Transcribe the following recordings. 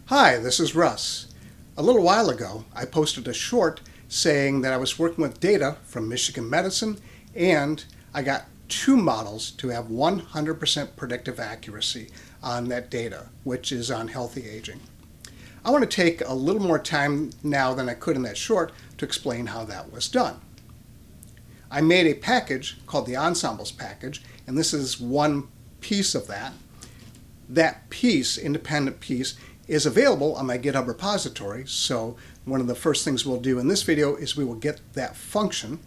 Hi, this is Russ. A little while ago, I posted a short saying that I was working with data from Michigan Medicine and I got two models to have 100% predictive accuracy on that data, which is on healthy aging. I want to take a little more time now than I could in that short to explain how that was done. I made a package called the Ensembles package, and this is one piece of that. That piece, independent piece, is available on my GitHub repository. So one of the first things we'll do in this video is we will get that function,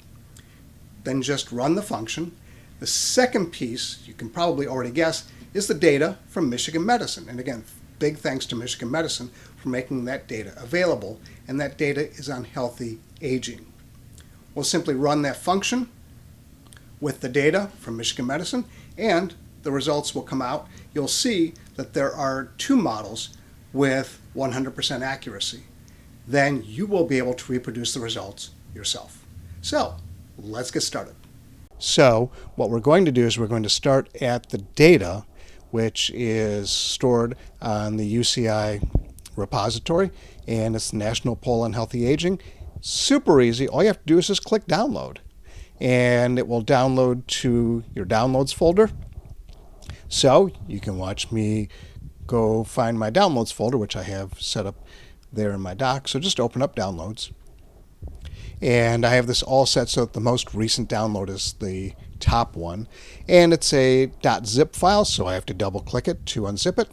then just run the function. The second piece, you can probably already guess, is the data from Michigan Medicine. And again, big thanks to Michigan Medicine for making that data available. And that data is on healthy aging. We'll simply run that function with the data from Michigan Medicine and the results will come out. You'll see that there are two models with 100% accuracy. Then you will be able to reproduce the results yourself. So let's get started. So what we're going to do is we're going to start at the data, which is stored on the UCI repository, and it's the National Poll on Healthy Aging. Super easy. All you have to do is just click download, and it will download to your downloads folder. So you can watch me go find my downloads folder, which I have set up there in my dock. So just open up downloads. And I have this all set so that the most recent download is the top one. And it's a .zip file, so I have to double click it to unzip it.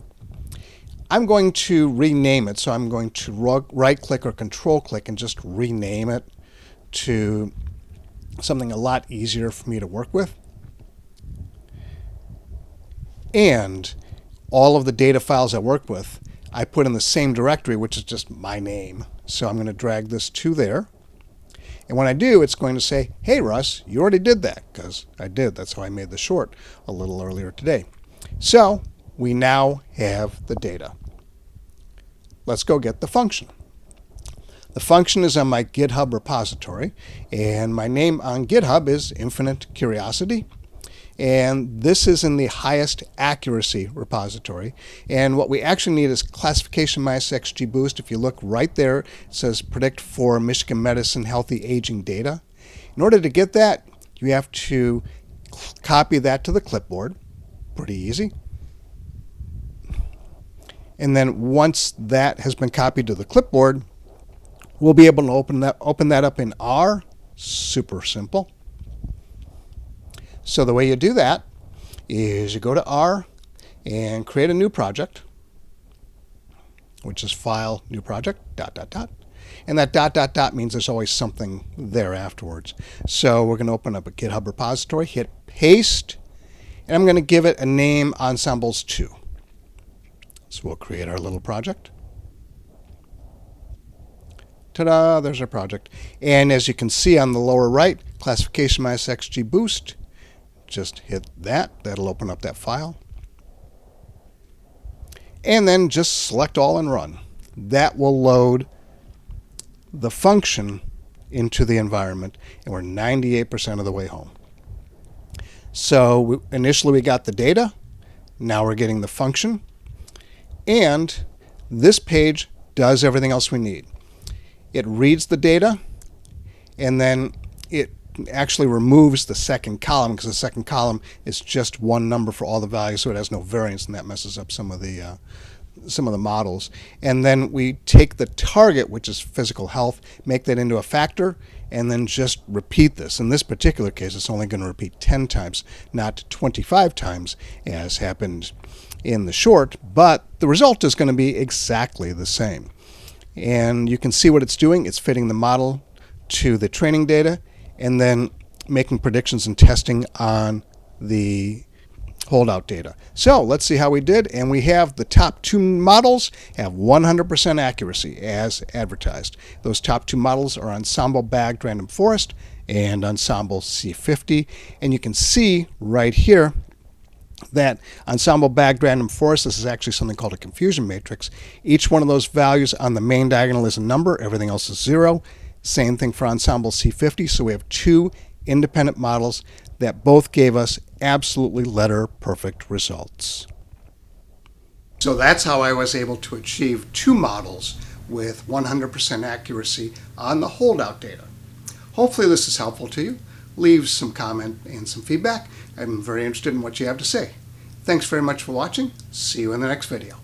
I'm going to rename it, so I'm going to right click or control click and just rename it to something a lot easier for me to work with. And all of the data files I work with, I put in the same directory, which is just my name. So I'm going to drag this to there. And when I do, it's going to say, hey, Russ, you already did that, because I did. That's how I made the short a little earlier today. So we now have the data. Let's go get the function. The function is on my GitHub repository, and my name on GitHub is Infinite Curiosity. And this is in the highest accuracy repository. And what we actually need is classification minus XGBoost. If you look right there, it says predict for Michigan Medicine healthy aging data. In order to get that, you have to copy that to the clipboard. Pretty easy. And then once that has been copied to the clipboard, we'll be able to open that up in R. Super simple. So the way you do that is you go to R and create a new project, which is File, New Project, ... And that ... means there's always something there afterwards. So we're going to open up a GitHub repository, hit Paste, and I'm going to give it a name, Ensembles 2. So we'll create our little project. Ta-da, there's our project. And as you can see on the lower right, classification minus XGBoost. Just hit that. That'll open up that file. And then just select all and run. That will load the function into the environment, and we're 98% of the way home. So initially we got the data. Now we're getting the function. And this page does everything else we need. It reads the data, and then it actually removes the second column, because the second column is just one number for all the values, so it has no variance, and that messes up some of the models. And then we take the target, which is physical health, make that into a factor, and then just repeat this. In this particular case, it's only going to repeat 10 times, not 25 times, as happened in the short, but the result is going to be exactly the same. And you can see what it's doing. It's fitting the model to the training data, and then making predictions and testing on the holdout data. So let's see how we did. And we have the top two models have 100% accuracy as advertised. Those top two models are Ensemble Bagged Random Forest and Ensemble C50. And you can see right here that Ensemble Bagged Random Forest, this is actually something called a confusion matrix. Each one of those values on the main diagonal is a number. Everything else is 0. Same thing for Ensemble C50. So we have two independent models that both gave us absolutely letter perfect results. So that's how I was able to achieve 2 models with 100% accuracy on the holdout data. Hopefully this is helpful to you. Leave some comment and some feedback. I'm very interested in what you have to say. Thanks very much for watching. See you in the next video.